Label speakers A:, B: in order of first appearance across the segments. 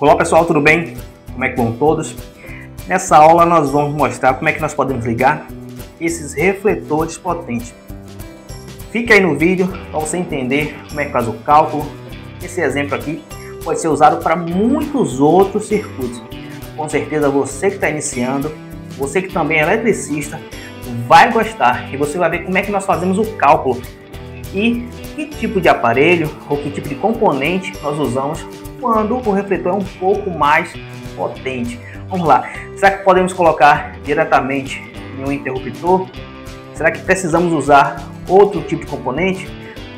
A: Olá pessoal, tudo bem? Como é que vão todos? Nessa aula nós vamos mostrar como é que nós podemos ligar esses refletores potentes. Fique aí no vídeo para você entender como é que faz o cálculo. Esse exemplo aqui pode ser usado para muitos outros circuitos. Com certeza você que está iniciando, você que também é eletricista, vai gostar e você vai ver como é que nós fazemos o cálculo e que tipo de aparelho ou que tipo de componente nós usamos quando o refletor é um pouco mais potente. Vamos lá, será que podemos colocar diretamente em um interruptor? Será que precisamos usar outro tipo de componente?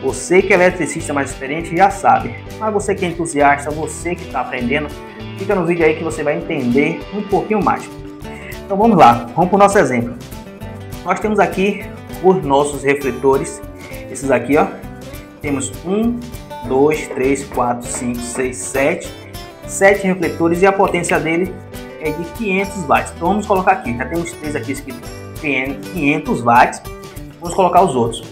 A: Você que é eletricista mais experiente já sabe, mas você que é entusiasta, você que está aprendendo, fica no vídeo aí que você vai entender um pouquinho mais. Então vamos lá, vamos para o nosso exemplo. Nós temos aqui os nossos refletores, esses aqui ó, temos 1, 2, 3, 4, 5, 6, 7 refletores e a potência dele é de 500 watts. Então vamos colocar aqui, já temos 3 aqui escrito 500 watts, vamos colocar os outros.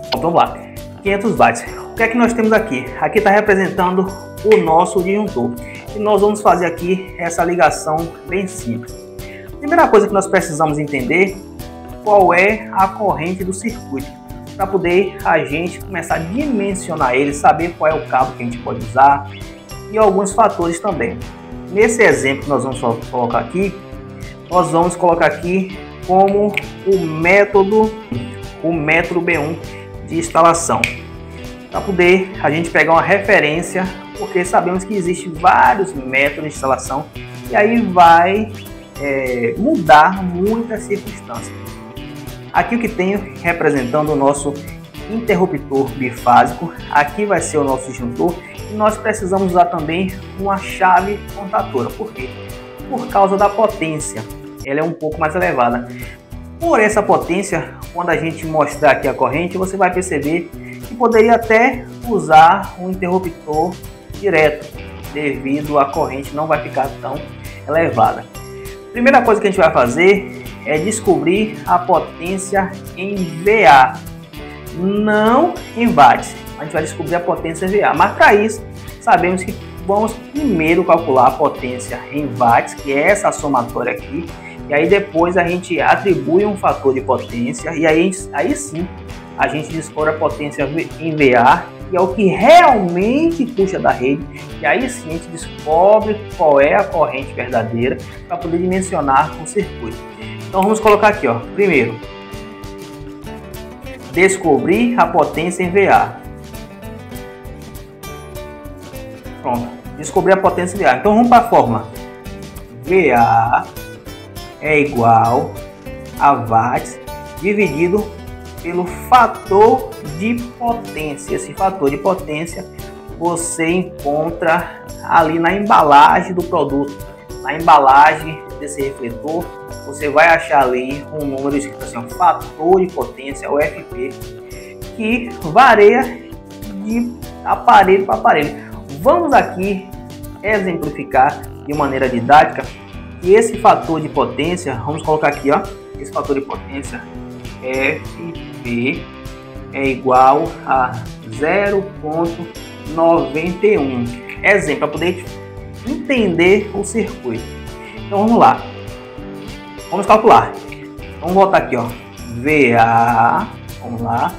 A: Então, vamos lá, 500 watts. O que é que nós temos aqui? Aqui está representando o nosso disjuntor e nós vamos fazer aqui essa ligação bem simples. Primeira coisa que nós precisamos entender qual é a corrente do circuito, para poder a gente começar a dimensionar ele, saber qual é o cabo que a gente pode usar e alguns fatores também. Nesse exemplo que nós vamos colocar aqui, nós vamos colocar aqui como o método B1 de instalação, para poder a gente pegar uma referência, porque sabemos que existem vários métodos de instalação e aí vai mudar muitas circunstâncias. Aqui o que tenho representando o nosso interruptor bifásico, aqui vai ser o nosso disjuntor e nós precisamos usar também uma chave contatora. Por quê? Por causa da potência, ela é um pouco mais elevada. Por essa potência, quando a gente mostrar aqui a corrente, você vai perceber que poderia até usar um interruptor direto, devido à corrente não vai ficar tão elevada. Primeira coisa que a gente vai fazer é descobrir a potência em VA, não em watts. A gente vai descobrir a potência em VA, mas para isso sabemos que vamos primeiro calcular a potência em watts, que é essa somatória aqui, e aí depois a gente atribui um fator de potência e aí sim a gente descobre a potência em VA, que é o que realmente puxa da rede, e aí sim a gente descobre qual é a corrente verdadeira para poder dimensionar o circuito. Então vamos colocar aqui, ó. Primeiro, descobrir a potência em VA. Pronto, descobrir a potência em VA. Então vamos para a fórmula. VA é igual a watts dividido pelo fator de potência. Esse fator de potência você encontra ali na embalagem do produto, na embalagem desse refletor. Você vai achar ali um número escrito assim, fator de potência, o FP, que varia de aparelho para aparelho. Vamos aqui exemplificar de maneira didática que esse fator de potência, vamos colocar aqui, ó, esse fator de potência FP é igual a 0,91. Exemplo, para poder entender o circuito. Então vamos lá. Vamos calcular. Vamos voltar aqui, ó. VA, vamos lá,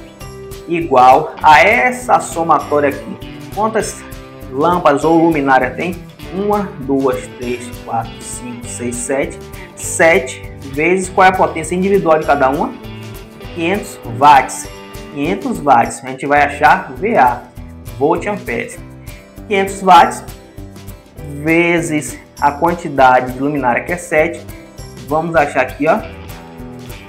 A: igual a essa somatória aqui. Quantas lâmpadas ou luminárias tem? 1, 2, 3, 4, 5, 6, 7. 7 vezes qual é a potência individual de cada uma? 500 watts. 500 watts. A gente vai achar VA, volt amperes. 500 watts vezes a quantidade de luminária que é 7. Vamos achar aqui, ó,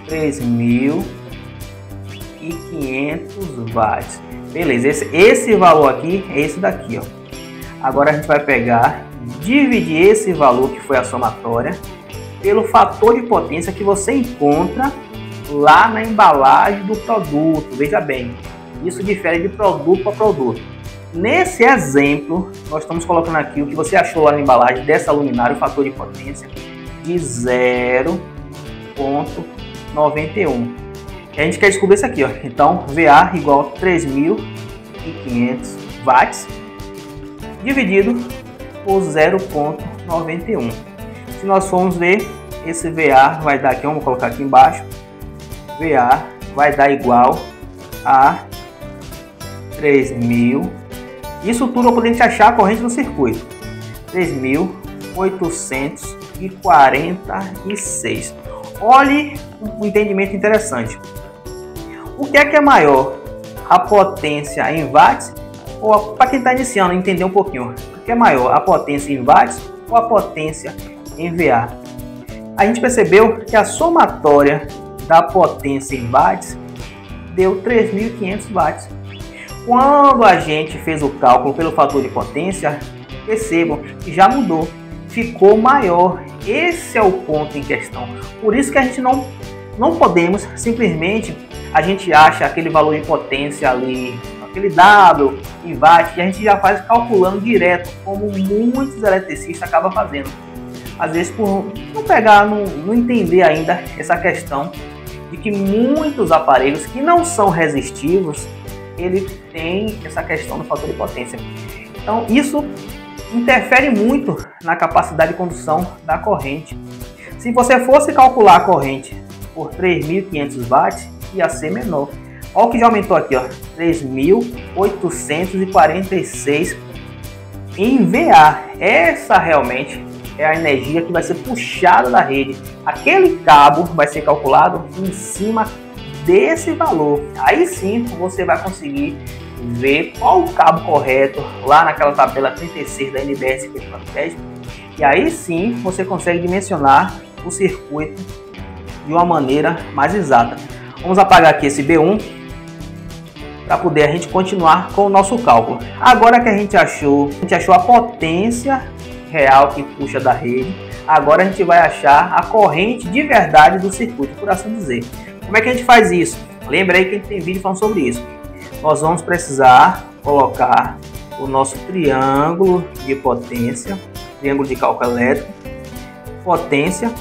A: 3.500 watts. Beleza, esse valor aqui é esse daqui, ó. Agora a gente vai pegar, dividir esse valor que foi a somatória pelo fator de potência que você encontra lá na embalagem do produto. Veja bem, isso difere de produto para produto. Nesse exemplo, nós estamos colocando aqui o que você achou lá na embalagem dessa luminária, o fator de potência de 0,91. E a gente quer descobrir isso aqui, ó. Então, VA igual a 3.500 watts dividido por 0,91. Se nós formos ver, esse VA vai dar aqui, vamos colocar aqui embaixo, VA vai dar igual a 3.000. Isso tudo para poder achar a corrente do circuito. 3.846. Olhe um entendimento interessante. O que é maior? A potência em watts? Ou para quem está iniciando, entender um pouquinho. O que é maior? A potência em watts ou a potência em VA? A gente percebeu que a somatória da potência em watts deu 3.500 watts. Quando a gente fez o cálculo pelo fator de potência, percebam que já mudou, ficou maior. Esse é o ponto em questão. Por isso que a gente não podemos simplesmente, a gente acha aquele valor de potência ali, aquele W em watt, e a gente já faz calculando direto, como muitos eletricistas acabam fazendo. Às vezes por não pegar, não entender ainda essa questão de que muitos aparelhos que não são resistivos, ele tem essa questão do fator de potência. Então isso interfere muito na capacidade de condução da corrente. Se você fosse calcular a corrente por 3.500 watts, ia ser menor. Olha o que já aumentou aqui, ó, 3.846 em VA. Essa realmente é a energia que vai ser puxada da rede. Aquele cabo vai ser calculado em cima desse valor. Aí sim você vai conseguir ver qual o cabo correto lá naquela tabela 36 da NBS Estratégica, e aí sim você consegue dimensionar o circuito de uma maneira mais exata. Vamos apagar aqui esse B1 para poder a gente continuar com o nosso cálculo. Agora que a gente achou a potência real que puxa da rede, agora a gente vai achar a corrente de verdade do circuito, por assim dizer. Como é que a gente faz isso? Lembra aí que a gente tem vídeo falando sobre isso. Nós vamos precisar colocar o nosso triângulo de potência, triângulo de cálculo elétrico, potência,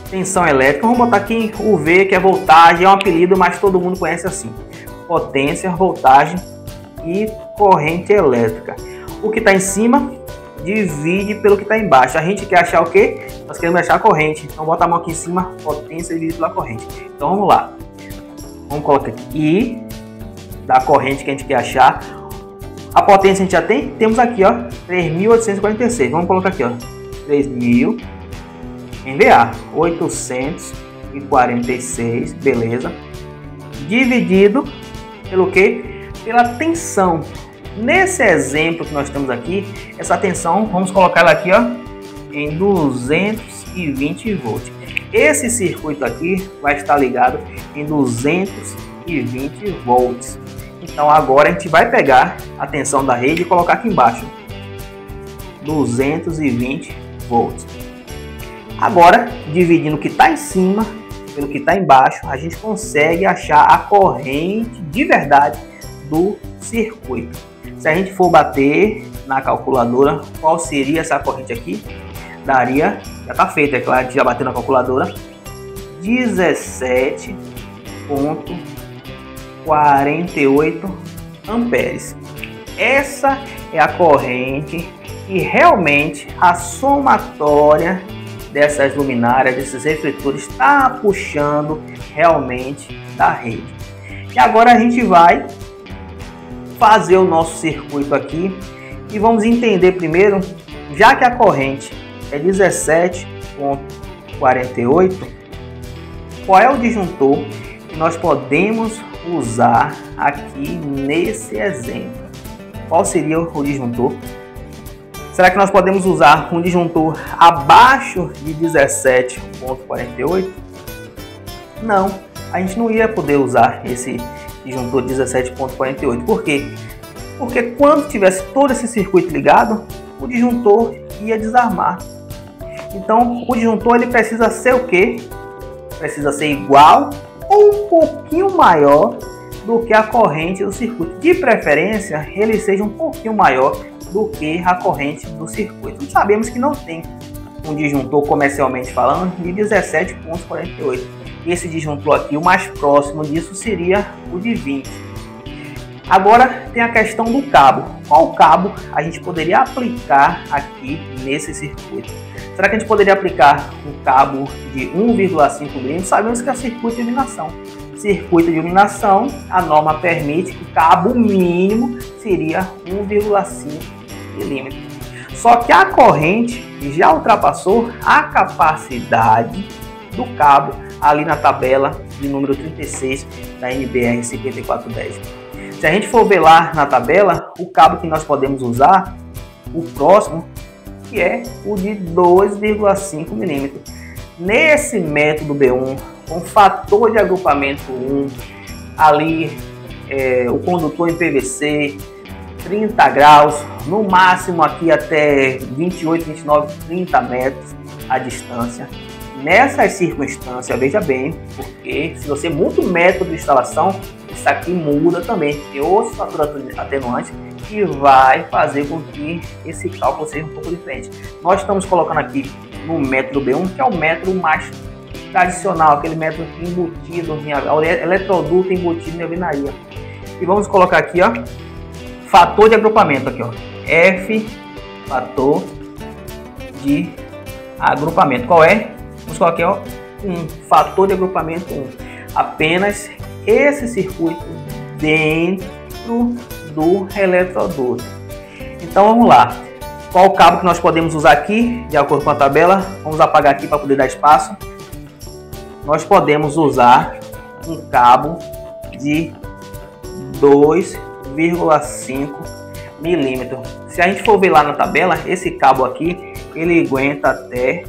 A: tensão elétrica. Vamos botar aqui o V, que é voltagem, é um apelido, mas todo mundo conhece assim. Potência, voltagem e corrente elétrica. O que está em cima divide pelo que está embaixo. A gente quer achar o quê? Nós queremos achar a corrente. Então bota a mão aqui em cima, potência dividido pela corrente. Então vamos lá. Vamos colocar aqui I da corrente que a gente quer achar. A potência a gente já tem? Temos aqui, ó, 3.846. Vamos colocar aqui, ó, 3.000 em VA, 846, beleza. Dividido pelo que? Pela tensão. Nesse exemplo que nós temos aqui, essa tensão, vamos colocar ela aqui, ó, em 220 volts. Esse circuito aqui vai estar ligado em 220 volts. Então agora a gente vai pegar a tensão da rede e colocar aqui embaixo, 220 volts. Agora, dividindo o que está em cima pelo que está embaixo, a gente consegue achar a corrente de verdade do circuito. Se a gente for bater na calculadora, qual seria essa corrente aqui? Daria, já está feito, é claro, a gente já bateu na calculadora, 17,48 amperes. Essa é a corrente que realmente a somatória dessas luminárias, desses refletores, está puxando realmente da rede. E agora a gente vai fazer o nosso circuito aqui e vamos entender primeiro, já que a corrente é 17,48, qual é o disjuntor que nós podemos usar aqui nesse exemplo. Qual seria o disjuntor? Será que nós podemos usar um disjuntor abaixo de 17,48? Não, a gente não ia poder usar esse disjuntor 17,48. Por quê? Porque quando tivesse todo esse circuito ligado, o disjuntor ia desarmar. Então o disjuntor ele precisa ser o quê? Precisa ser igual ou um pouquinho maior do que a corrente do circuito. De preferência, ele seja um pouquinho maior do que a corrente do circuito. Sabemos que não tem um disjuntor, comercialmente falando, de 17,48. Esse disjuntor aqui, o mais próximo disso, seria o de 20. Agora tem a questão do cabo. Qual cabo a gente poderia aplicar aqui nesse circuito? Será que a gente poderia aplicar um cabo de 1,5 mm? Sabemos que é circuito de iluminação. Circuito de iluminação, a norma permite que o cabo mínimo seria 1,5 mm. Só que a corrente já ultrapassou a capacidade do cabo ali na tabela de número 36 da NBR 5410. Se a gente for ver lá na tabela, o cabo que nós podemos usar, o próximo, que é o de 2,5 mm. Nesse método B1, com fator de agrupamento 1, ali o condutor em PVC, 30 graus, no máximo aqui até 28, 29, 30 metros a distância. Nessas circunstâncias, veja bem, porque se você muda o método de instalação, isso aqui muda também. Tem outros fatores atenuantes que vai fazer com que esse cálculo seja um pouco diferente. Nós estamos colocando aqui no método B1, que é o método mais tradicional, aquele método embutido, eletroduto embutido em alvenaria. E vamos colocar aqui, ó, fator de agrupamento aqui, ó, F, fator de agrupamento. Qual é? Vamos colocar aqui, ó, fator de agrupamento 1. Apenas esse circuito dentro do eletroduto. Então vamos lá. Qual o cabo que nós podemos usar aqui, de acordo com a tabela? Vamos apagar aqui para poder dar espaço. Nós podemos usar um cabo de 2,5 milímetros. Se a gente for ver lá na tabela, esse cabo aqui, ele aguenta até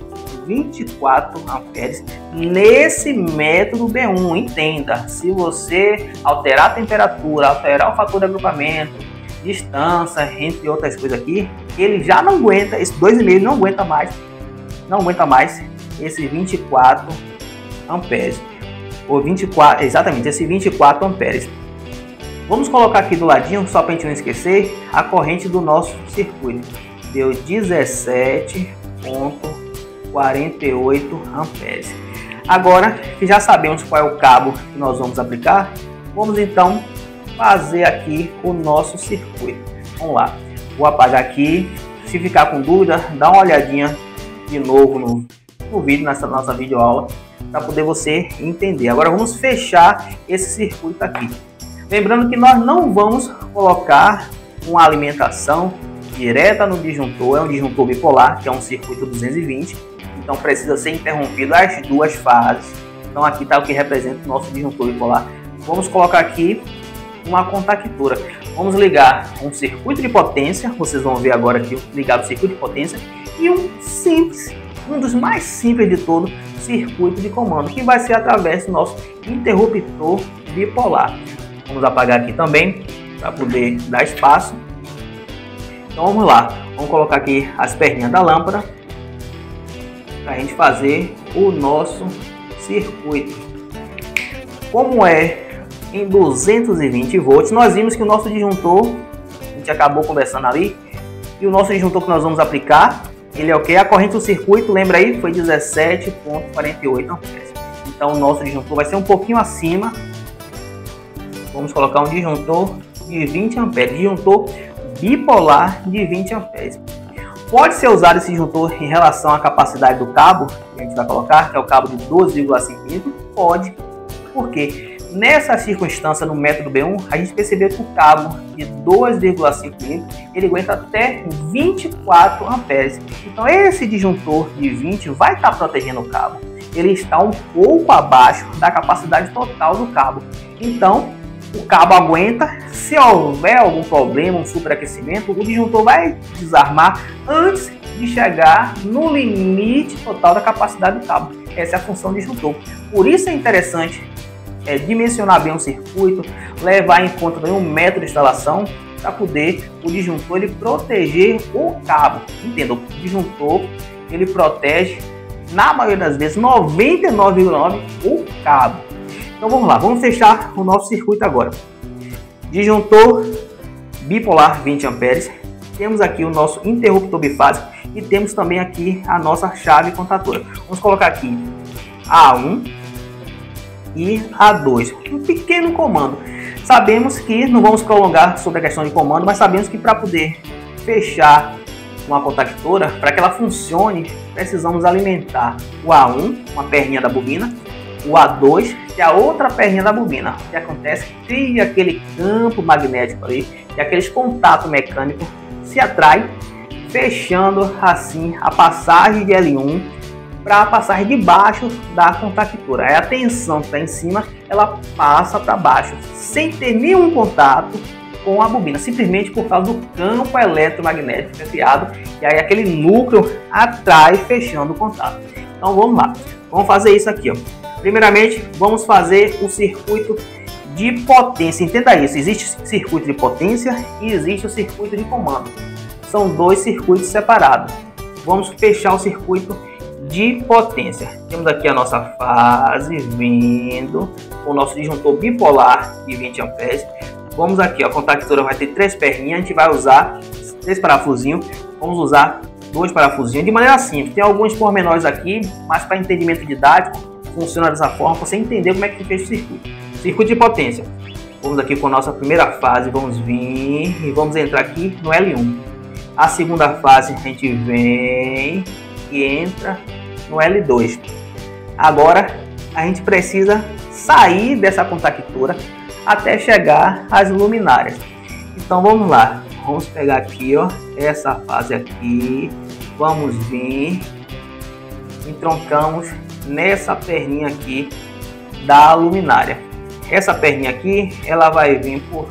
A: 24 amperes nesse método B1. Entenda, se você alterar a temperatura, alterar o fator de agrupamento, distância, entre outras coisas aqui, ele já não aguenta, esse 2,5 não aguenta mais esse 24 amperes, ou 24, exatamente, esse 24 amperes. Vamos colocar aqui do ladinho, só para a gente não esquecer, a corrente do nosso circuito. Deu 17,48 amperes. Agora que já sabemos qual é o cabo que nós vamos aplicar, vamos então fazer aqui o nosso circuito. Vamos lá, vou apagar aqui. Se ficar com dúvida, dá uma olhadinha de novo no vídeo, nessa nossa videoaula, para poder você entender. Agora vamos fechar esse circuito aqui. Lembrando que nós não vamos colocar uma alimentação direta no disjuntor, é um disjuntor bipolar, que é um circuito 220, então precisa ser interrompido as duas fases. Então aqui está o que representa o nosso disjuntor bipolar. Vamos colocar aqui uma contactora. Vamos ligar um circuito de potência, vocês vão ver agora aqui ligado o circuito de potência, e um simples, um dos mais simples de todo, circuito de comando, que vai ser através do nosso interruptor bipolar. Vamos apagar aqui também, para poder dar espaço. Então vamos lá, vamos colocar aqui as perninhas da lâmpada, para a gente fazer o nosso circuito. Como é em 220 volts, nós vimos que o nosso disjuntor, a gente acabou conversando ali, e o nosso disjuntor que nós vamos aplicar, ele é o que? A corrente do circuito, lembra aí, foi 17,48 amperes. Então o nosso disjuntor vai ser um pouquinho acima. Vamos colocar um disjuntor de 20 amperes, disjuntor bipolar de 20 amperes. Pode ser usado esse disjuntor em relação à capacidade do cabo, que a gente vai colocar, que é o cabo de 12,5 mm? Pode. Por quê? Nessa circunstância, no método B1, a gente percebeu que o cabo de 2,5 mm, ele aguenta até 24 amperes. Então esse disjuntor de 20 vai estar protegendo o cabo. Ele está um pouco abaixo da capacidade total do cabo. Então o cabo aguenta. Se houver algum problema, um superaquecimento, o disjuntor vai desarmar antes de chegar no limite total da capacidade do cabo. Essa é a função do disjuntor. Por isso é interessante dimensionar bem o circuito, levar em conta também um método de instalação, para poder o disjuntor ele proteger o cabo. Entenda, o disjuntor ele protege, na maioria das vezes, 99,9% o cabo. Então vamos lá, vamos fechar o nosso circuito agora. Disjuntor bipolar 20 amperes. Temos aqui o nosso interruptor bifásico e temos também aqui a nossa chave contatora. Vamos colocar aqui A1 e A2. Um pequeno comando. Sabemos que não vamos prolongar sobre a questão de comando, mas sabemos que para poder fechar uma contactora, para que ela funcione, precisamos alimentar o A1, uma perninha da bobina, o A2, que é a outra perninha da bobina. O que acontece? Cria aquele campo magnético ali, e aqueles contatos mecânicos se atraem, fechando assim a passagem de L1 para a passagem de baixo da contactora. Aí a tensão que está em cima, ela passa para baixo, sem ter nenhum contato com a bobina, simplesmente por causa do campo eletromagnético que é criado, e aí aquele núcleo atrai, fechando o contato. Então vamos lá, vamos fazer isso aqui, ó. Primeiramente, vamos fazer o circuito de potência. Entenda isso, existe o circuito de potência e existe o circuito de comando. São dois circuitos separados. Vamos fechar o circuito de potência. Temos aqui a nossa fase vindo com o nosso disjuntor bipolar de 20 amperes. Vamos aqui, ó, a contactora vai ter 3 perninhas, a gente vai usar 3 parafusinhos, vamos usar 2 parafusinhos de maneira simples. Tem alguns pormenores aqui, mas para entendimento didático, funciona dessa forma, para você entender como é que fecha o circuito. Circuito de potência. Vamos aqui com a nossa primeira fase, vamos vir e vamos entrar aqui no L1. A segunda fase a gente vem e entra no L2. Agora a gente precisa sair dessa contactora até chegar às luminárias. Então vamos lá, vamos pegar aqui, ó, essa fase aqui, vamos vir, entroncamos nessa perninha aqui da luminária. Essa perninha aqui, ela vai vir por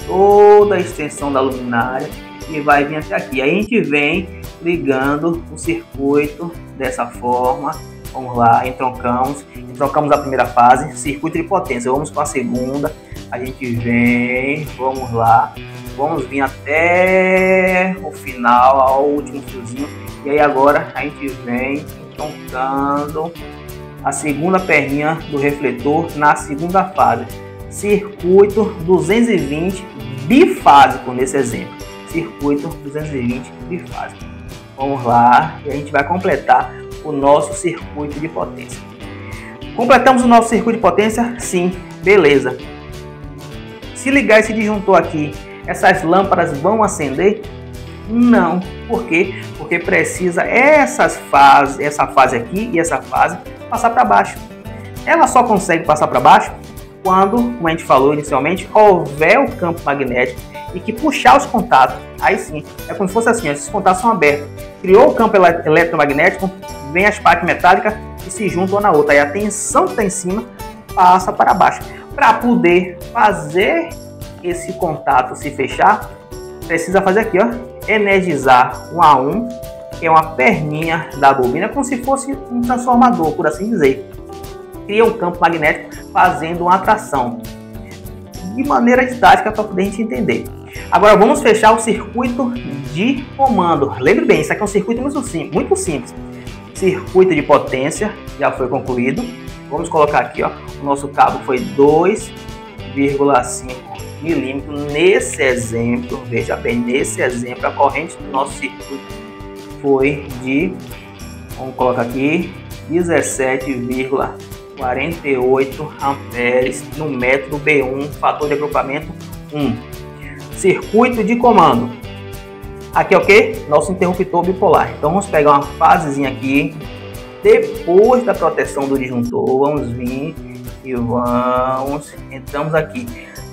A: toda a extensão da luminária e vai vir até aqui. Aí a gente vem ligando o circuito dessa forma. Vamos lá, entroncamos a primeira fase, circuito de potência. Vamos com a segunda, a gente vem, vamos lá, vamos vir até o final, ao último fiozinho. E aí agora a gente vem entroncando a segunda perninha do refletor na segunda fase. Circuito 220 bifásico nesse exemplo. Circuito 220 bifásico. Vamos lá, e a gente vai completar o nosso circuito de potência. Completamos o nosso circuito de potência? Sim, beleza. Se ligar esse disjuntor aqui, essas lâmpadas vão acender? Não. Por quê? Porque precisa essa fase aqui e essa fase passar para baixo. Ela só consegue passar para baixo quando, como a gente falou inicialmente, houver o campo magnético e que puxar os contatos. Aí sim, é como se fosse assim, ó, esses contatos são abertos. Criou o campo eletromagnético, vem as partes metálicas e se juntam uma na outra. Aí a tensão que está em cima passa para baixo. Para poder fazer esse contato se fechar, precisa fazer aqui, ó, energizar um A1, que é uma perninha da bobina, como se fosse um transformador, por assim dizer. Cria um campo magnético fazendo uma atração. De maneira didática para poder a gente entender. Agora vamos fechar o circuito de comando. Lembre bem, isso aqui é um circuito muito simples. Circuito de potência já foi concluído. Vamos colocar aqui, ó, o nosso cabo foi 2,5 milímetros. Nesse exemplo, veja bem, nesse exemplo a corrente do nosso circuito foi de, vamos colocar aqui, 17,48 amperes no método B1, fator de agrupamento 1. Circuito de comando. Aqui é o que? Nosso interruptor bipolar. Então vamos pegar uma fasezinha aqui. Depois da proteção do disjuntor, vamos vir e entramos aqui.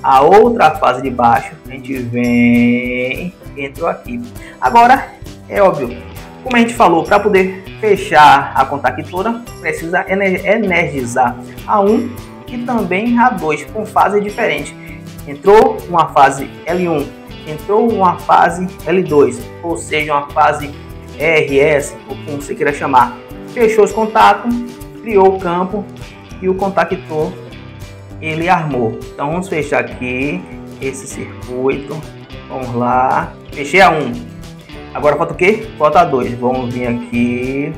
A: A outra fase de baixo, a gente vem, entrou aqui. Agora, é óbvio, como a gente falou, para poder fechar a contactora, precisa energizar A1 e também A2 com fase diferente. Entrou uma fase L1, entrou uma fase L2, ou seja, uma fase RS, ou como você queira chamar. Fechou os contatos, criou o campo e o contactor ele armou. Então vamos fechar aqui esse circuito. Vamos lá, fechei A1. Agora falta o que? Falta A2. Vamos vir aqui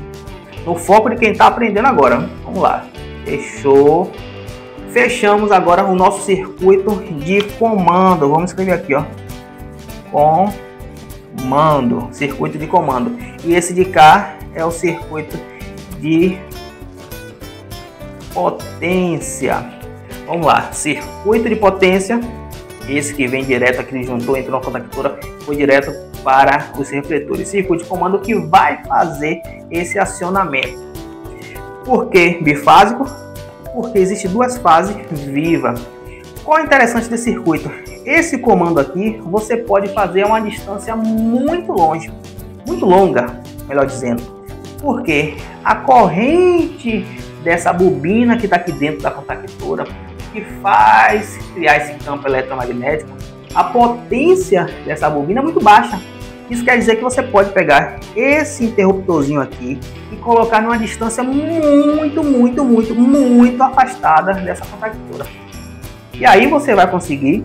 A: no foco de quem está aprendendo agora. Vamos lá, fechou. Fechamos agora o nosso circuito de comando. Vamos escrever aqui, ó, comando, circuito de comando. E esse de cá é o circuito de potência. Vamos lá, circuito de potência. esse que vem direto aqui no disjuntor, entrou na contactora, foi direto para os refletores. Circuito de comando que vai fazer esse acionamento. Por que bifásico? Porque existe duas fases vivas. Qual é o interessante desse circuito? Esse comando aqui você pode fazer a uma distância muito longe, muito longa, melhor dizendo, porque a corrente dessa bobina que está aqui dentro da contactora, que faz criar esse campo eletromagnético, a potência dessa bobina é muito baixa. Isso quer dizer que você pode pegar esse interruptorzinho aqui e colocar numa distância muito afastada dessa contactora. E aí você vai conseguir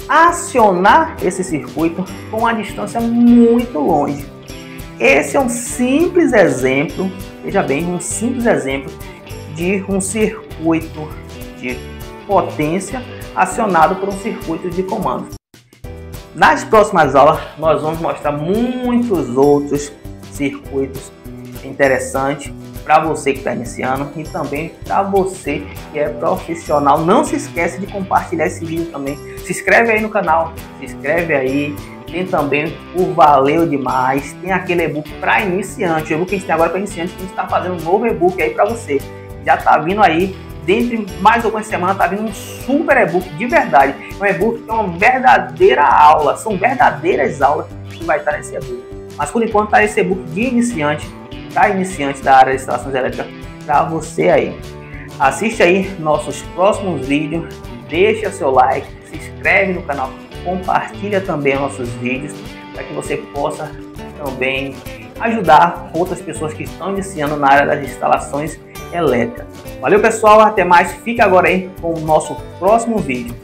A: acionar esse circuito com uma distância muito longe. Esse é um simples exemplo, veja bem, um simples exemplo de um circuito de potência acionado por um circuito de comando. Nas próximas aulas nós vamos mostrar muitos outros circuitos interessantes para você que está iniciando e também para você que é profissional. Não se esquece de compartilhar esse vídeo também. Se inscreve aí no canal, se inscreve aí. Tem também o Valeu Demais, tem aquele e-book para iniciante. O e-book que a gente tem agora para iniciante, a gente está fazendo um novo e-book aí para você. Já está vindo aí, dentro de mais algumas semanas, está vindo um super e-book de verdade. Um e-book que é uma verdadeira aula, são verdadeiras aulas que vai estar nesse e-book. Mas por enquanto está esse e-book de iniciante, para iniciante da área de instalações elétricas, para você aí. Assiste aí nossos próximos vídeos, deixa seu like, se inscreve no canal, compartilha também nossos vídeos, para que você possa também ajudar outras pessoas que estão iniciando na área das instalações elétricas. Valeu pessoal, até mais, fica agora aí com o nosso próximo vídeo.